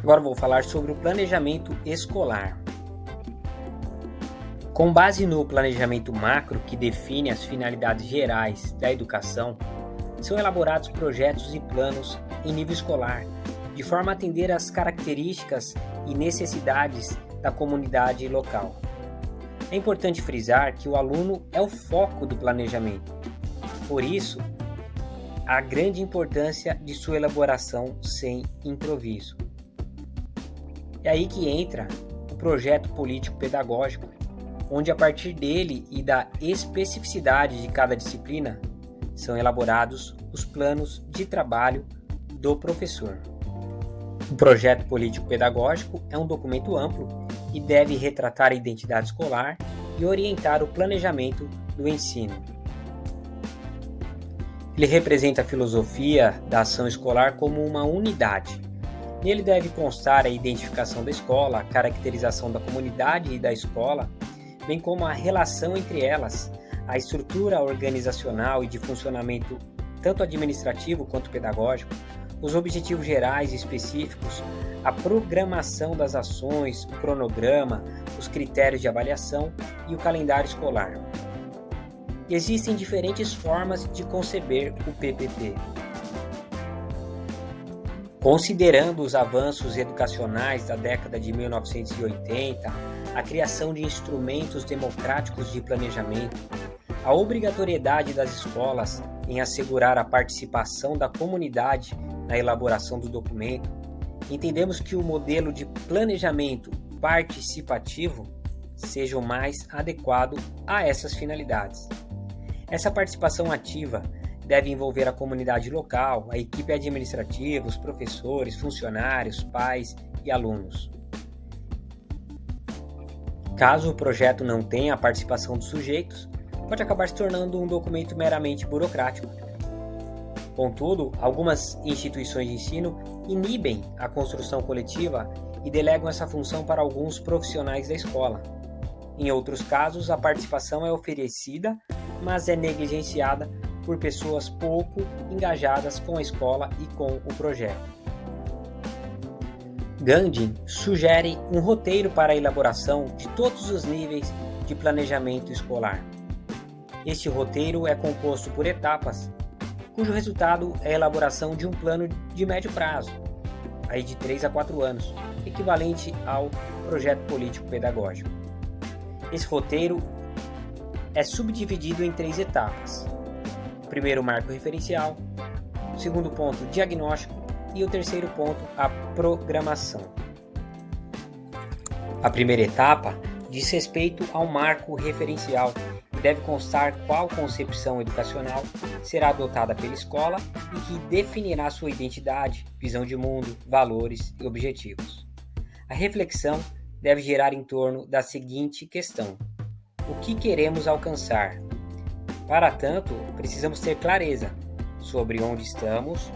Agora vou falar sobre o planejamento escolar. Com base no planejamento macro, que define as finalidades gerais da educação, são elaborados projetos e planos em nível escolar, de forma a atender às características e necessidades da comunidade local. É importante frisar que o aluno é o foco do planejamento. Por isso, a grande importância de sua elaboração sem improviso. É aí que entra o projeto político-pedagógico, onde a partir dele e da especificidade de cada disciplina, são elaborados os planos de trabalho do professor. O projeto político-pedagógico é um documento amplo e deve retratar a identidade escolar e orientar o planejamento do ensino. Ele representa a filosofia da ação escolar como uma unidade. Nele deve constar a identificação da escola, a caracterização da comunidade e da escola, bem como a relação entre elas, a estrutura organizacional e de funcionamento tanto administrativo quanto pedagógico, os objetivos gerais e específicos, a programação das ações, o cronograma, os critérios de avaliação e o calendário escolar. Existem diferentes formas de conceber o PPP. Considerando os avanços educacionais da década de 1980, a criação de instrumentos democráticos de planejamento, a obrigatoriedade das escolas em assegurar a participação da comunidade na elaboração do documento, entendemos que o modelo de planejamento participativo seja o mais adequado a essas finalidades. Essa participação ativa deve envolver a comunidade local, a equipe administrativa, os professores, funcionários, pais e alunos. Caso o projeto não tenha a participação dos sujeitos, pode acabar se tornando um documento meramente burocrático. Contudo, algumas instituições de ensino inibem a construção coletiva e delegam essa função para alguns profissionais da escola. Em outros casos, a participação é oferecida, mas é negligenciada por pessoas pouco engajadas com a escola e com o projeto. Gandhi sugere um roteiro para a elaboração de todos os níveis de planejamento escolar. Este roteiro é composto por etapas, cujo resultado é a elaboração de um plano de médio prazo, aí de 3 a 4 anos, equivalente ao projeto político-pedagógico. Esse roteiro é subdividido em 3 etapas. O primeiro, marco referencial, o segundo ponto, diagnóstico, e o terceiro ponto, a programação. A primeira etapa diz respeito ao marco referencial e deve constar qual concepção educacional será adotada pela escola e que definirá sua identidade, visão de mundo, valores e objetivos. A reflexão deve girar em torno da seguinte questão: o que queremos alcançar? Para tanto, precisamos ter clareza sobre onde estamos,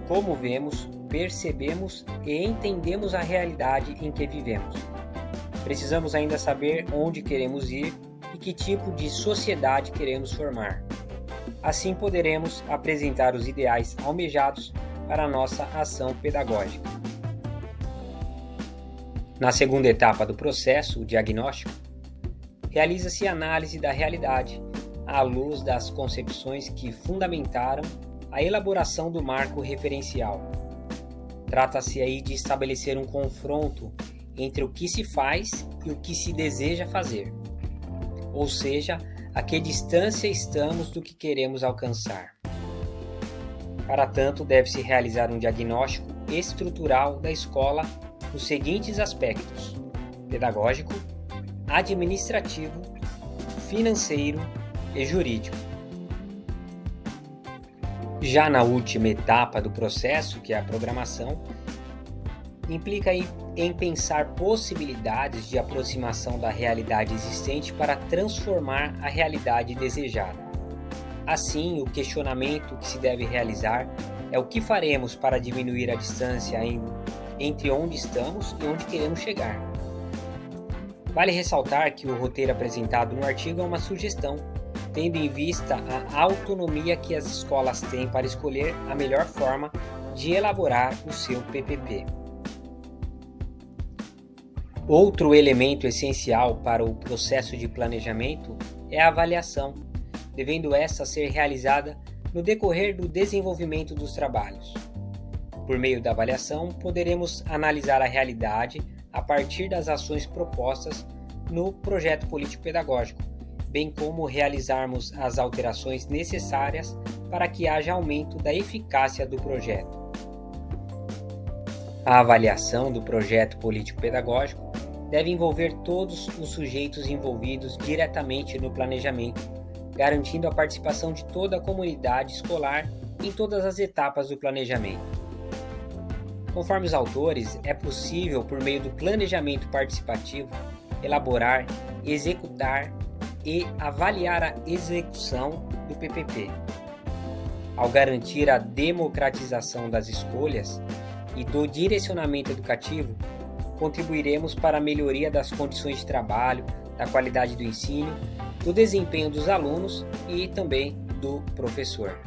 como vemos, percebemos e entendemos a realidade em que vivemos. Precisamos ainda saber onde queremos ir e que tipo de sociedade queremos formar. Assim poderemos apresentar os ideais almejados para a nossa ação pedagógica. Na segunda etapa do processo, o diagnóstico, realiza-se a análise da realidade à luz das concepções que fundamentaram a elaboração do marco referencial. Trata-se aí de estabelecer um confronto entre o que se faz e o que se deseja fazer, ou seja, a que distância estamos do que queremos alcançar. Para tanto, deve-se realizar um diagnóstico estrutural da escola nos seguintes aspectos: pedagógico, administrativo, financeiro e jurídico. Já na última etapa do processo, que é a programação, implica em pensar possibilidades de aproximação da realidade existente para transformar a realidade desejada. Assim, o questionamento que se deve realizar é o que faremos para diminuir a distância entre onde estamos e onde queremos chegar. Vale ressaltar que o roteiro apresentado no artigo é uma sugestão, tendo em vista a autonomia que as escolas têm para escolher a melhor forma de elaborar o seu PPP. Outro elemento essencial para o processo de planejamento é a avaliação, devendo esta ser realizada no decorrer do desenvolvimento dos trabalhos. Por meio da avaliação, poderemos analisar a realidade a partir das ações propostas no projeto político-pedagógico, bem como realizarmos as alterações necessárias para que haja aumento da eficácia do projeto. A avaliação do projeto político-pedagógico deve envolver todos os sujeitos envolvidos diretamente no planejamento, garantindo a participação de toda a comunidade escolar em todas as etapas do planejamento. Conforme os autores, é possível, por meio do planejamento participativo, elaborar, executar e avaliar a execução do PPP. Ao garantir a democratização das escolhas e do direcionamento educativo, contribuiremos para a melhoria das condições de trabalho, da qualidade do ensino, do desempenho dos alunos e também do professor.